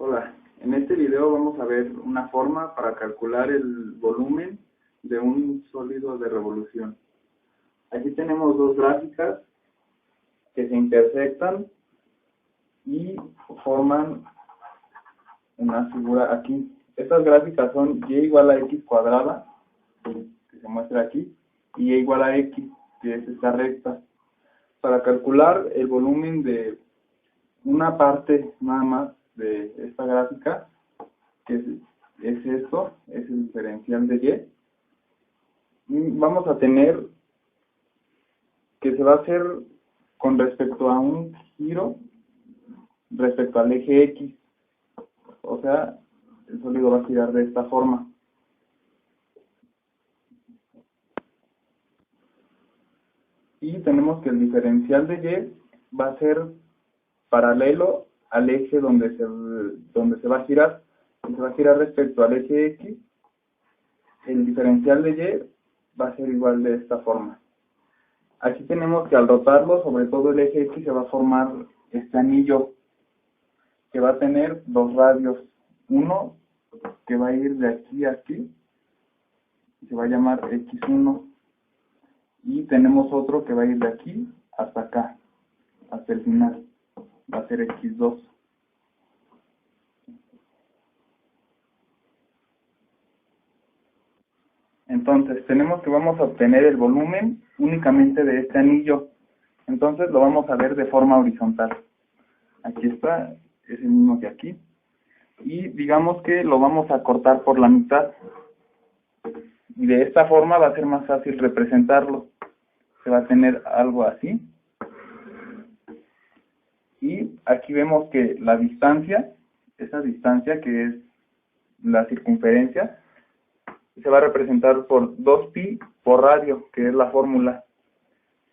Hola, en este video vamos a ver una forma para calcular el volumen de un sólido de revolución. Aquí tenemos dos gráficas que se intersectan y forman una figura aquí. Estas gráficas son y igual a x cuadrada, que se muestra aquí, y y igual a x, que es esta recta. Para calcular el volumen de una parte nada más de esta gráfica, que es esto, es el diferencial de y vamos a tener que se va a hacer con respecto a un giro respecto al eje X, o sea, el sólido va a girar de esta forma. Y tenemos que el diferencial de Y va a ser paralelo al eje donde se va a girar. Si se va a girar respecto al eje X, el diferencial de Y va a ser igual de esta forma. Aquí tenemos que al rotarlo sobre todo el eje X se va a formar este anillo que va a tener dos radios. Uno que va a ir de aquí a aquí, y se va a llamar X1. Y tenemos otro que va a ir de aquí hasta acá, hasta el final, va a ser X2. Entonces, tenemos que vamos a obtener el volumen únicamente de este anillo. Entonces, lo vamos a ver de forma horizontal. Aquí está, es el mismo que aquí. Y digamos que lo vamos a cortar por la mitad. Y de esta forma va a ser más fácil representarlo. Se va a tener algo así. Y aquí vemos que la distancia, esa distancia que es la circunferencia, se va a representar por 2pi por radio, que es la fórmula.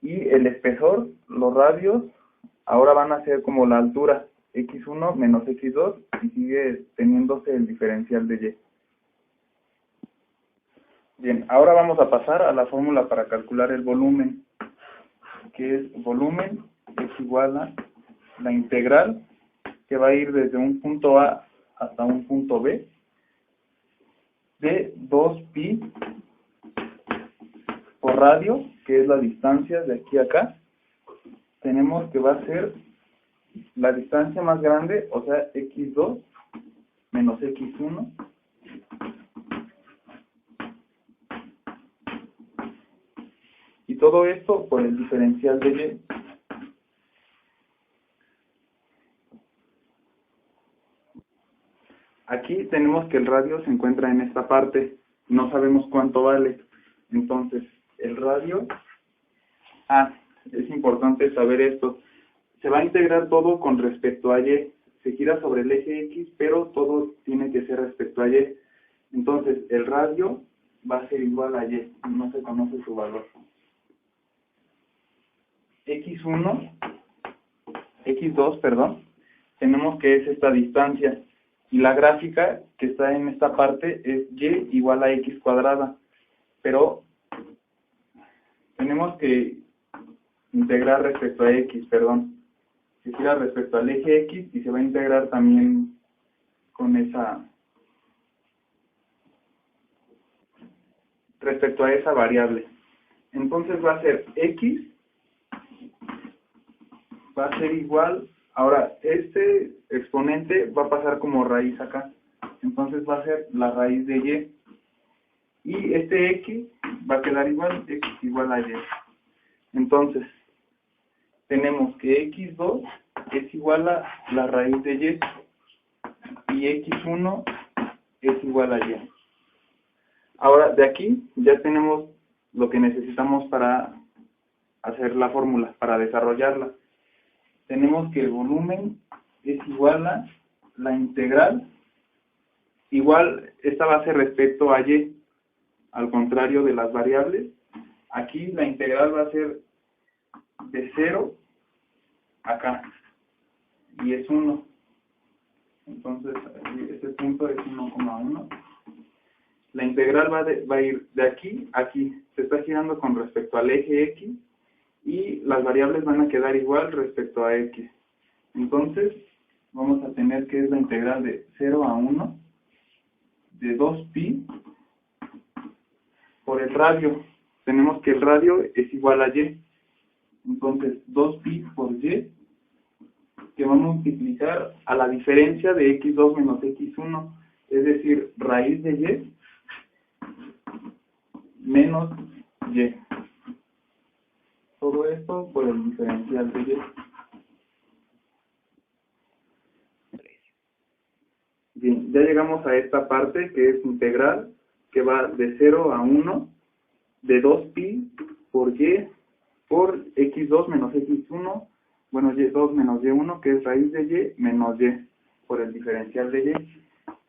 Y el espesor, los radios, ahora van a ser como la altura, x1 menos x2, y sigue teniéndose el diferencial de y. Bien, ahora vamos a pasar a la fórmula para calcular el volumen, que es volumen es igual a la integral, que va a ir desde un punto A hasta un punto B, de 2pi por radio, que es la distancia de aquí a acá. Tenemos que va a ser la distancia más grande, o sea, x2 menos x1, y todo esto por el diferencial de y. Aquí tenemos que el radio se encuentra en esta parte, no sabemos cuánto vale. Entonces, el radio, es importante saber esto, se va a integrar todo con respecto a y, se gira sobre el eje X, pero todo tiene que ser respecto a y. Entonces, el radio va a ser igual a y, no se conoce su valor. X1, X2, perdón, tenemos que es esta distancia. Y la gráfica que está en esta parte es y igual a x cuadrada. Pero tenemos que integrar respecto a x, perdón. Se gira respecto al eje x y se va a integrar también con esa, respecto a esa variable. Entonces va a ser x, va a ser igual, ahora este exponente va a pasar como raíz acá, entonces va a ser la raíz de y este x va a quedar igual, x igual a y. Entonces, tenemos que x2 es igual a la raíz de y x1 es igual a y. Ahora, de aquí ya tenemos lo que necesitamos para hacer la fórmula, para desarrollarla. Tenemos que el volumen es igual a la integral, igual esta va a ser respecto a y, al contrario de las variables. Aquí la integral va a ser de 0 acá, y es 1. Entonces, este punto es 1,1. La integral va a ir de aquí a aquí, se está girando con respecto al eje X, y las variables van a quedar igual respecto a X. Entonces, vamos a tener que es la integral de 0 a 1 de 2pi por el radio. Tenemos que el radio es igual a y. Entonces, 2pi por y, que va a multiplicar a la diferencia de x2 menos x1, es decir, raíz de y menos y. Todo esto por el diferencial de y. Bien, ya llegamos a esta parte que es integral, que va de 0 a 1 de 2pi por y por x2 menos x1, bueno, y2 menos y1, que es raíz de y menos y, por el diferencial de y.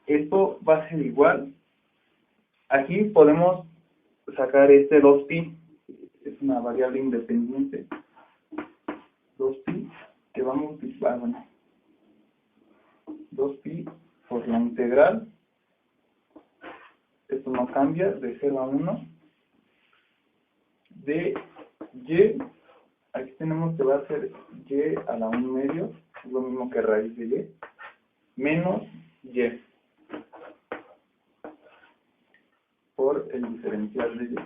Esto va a ser igual. Aquí podemos sacar este 2pi, es una variable independiente, 2pi, que va a multiplicar, bueno, 2pi por la integral, esto no cambia, de 0 a 1, de y, aquí tenemos que va a ser y a la 1 medio, es lo mismo que raíz de y, menos y, por el diferencial de y.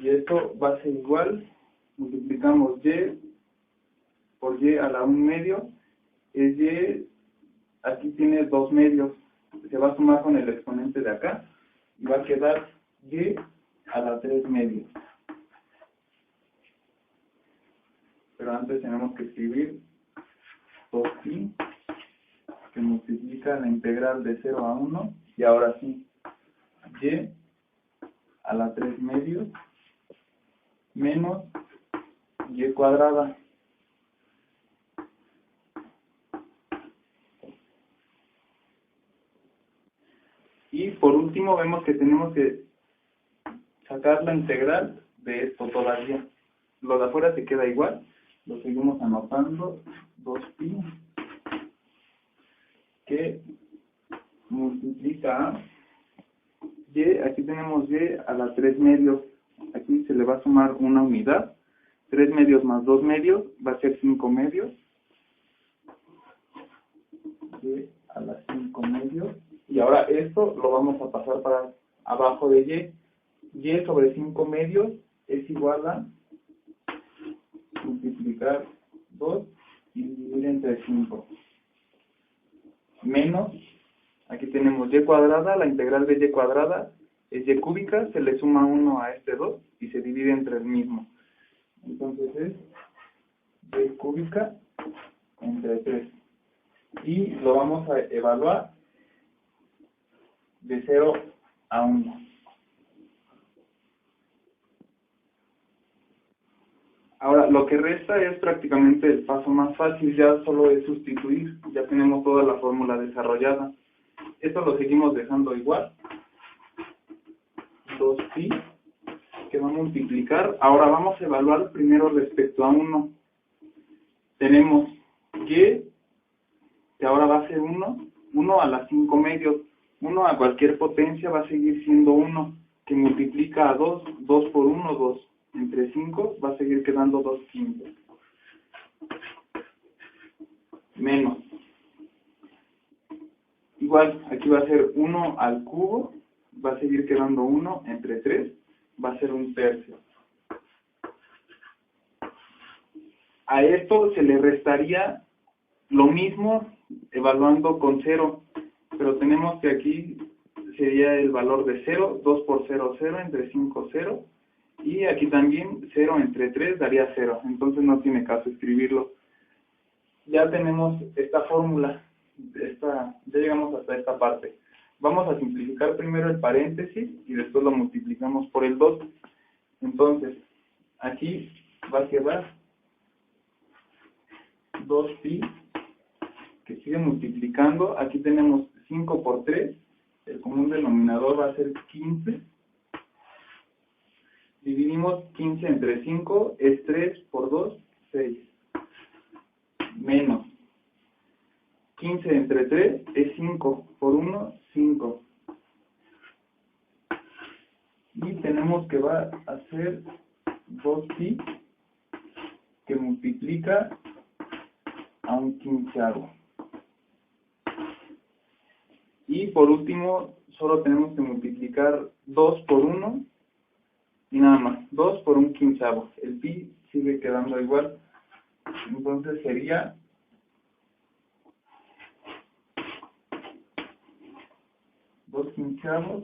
Y esto va a ser igual, multiplicamos y por y a la 1 medio, es y, aquí tiene 2 medios, se va a sumar con el exponente de acá, y va a quedar y a la 3 medios. Pero antes tenemos que escribir 2pi, que multiplica la integral de 0 a 1, y ahora sí, y a la 3 medios, menos y cuadrada. Y por último vemos que tenemos que sacar la integral de esto todavía. Lo de afuera se queda igual, lo seguimos anotando, 2pi, que multiplica a y, aquí tenemos y a la 3 medios, aquí se le va a sumar una unidad, 3 medios más 2 medios, va a ser 5 medios, y a las 5 medios, y ahora esto lo vamos a pasar para abajo de y sobre 5 medios es igual a multiplicar 2 y dividir entre 5, menos, aquí tenemos y cuadrada, la integral de y cuadrada es y cúbica, se le suma 1 a este 2 y se divide entre el mismo, entonces es y cúbica entre 3, y lo vamos a evaluar de 0 a 1. Ahora, lo que resta es prácticamente el paso más fácil, ya solo es sustituir, ya tenemos toda la fórmula desarrollada. Esto lo seguimos dejando igual, 2pi, que va a multiplicar. Ahora vamos a evaluar primero respecto a 1. Tenemos y, que ahora va a ser 1 a las 5 medios. 1 a cualquier potencia va a seguir siendo 1, que multiplica a 2, 2 por 1, 2. Entre 5 va a seguir quedando 2 quintos. Menos. Igual, aquí va a ser 1 al cubo, va a seguir quedando 1 entre 3, va a ser 1/3. A esto se le restaría lo mismo evaluando con 0, pero tenemos que aquí sería el valor de 0, 2 por 0, 0, entre 5, 0, y aquí también 0 entre 3 daría 0, entonces no tiene caso escribirlo. Ya tenemos esta fórmula, ya llegamos hasta esta parte. Vamos a simplificar primero el paréntesis y después lo multiplicamos por el 2. Entonces, aquí va a quedar 2pi, que sigue multiplicando. Aquí tenemos 5 por 3, el común denominador va a ser 15. Dividimos 15 entre 5, es 3 por 2, 6. Menos 15 entre 3 es 5, por 1, 5. Y tenemos que va a ser 2pi, que multiplica un quinceavo. Y por último, solo tenemos que multiplicar 2 por 1 y nada más, 2 por un quinceavo. El pi sigue quedando igual, entonces sería 2 quinceavos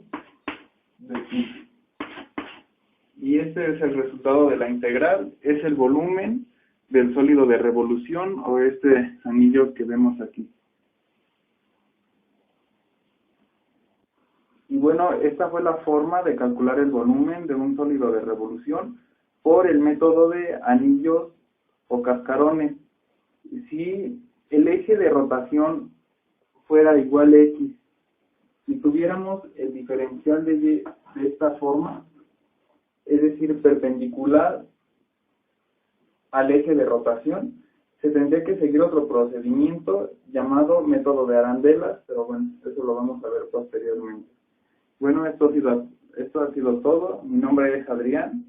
de pi. Y este es el resultado de la integral, es el volumen del sólido de revolución o este anillo que vemos aquí. Y bueno, esta fue la forma de calcular el volumen de un sólido de revolución por el método de anillos o cascarones. Si el eje de rotación fuera igual a X, si tuviéramos el diferencial de Y de esta forma, es decir, perpendicular al eje de rotación, se tendría que seguir otro procedimiento llamado método de arandelas, pero bueno, eso lo vamos a ver posteriormente. Bueno, esto ha sido todo. Mi nombre es Adrián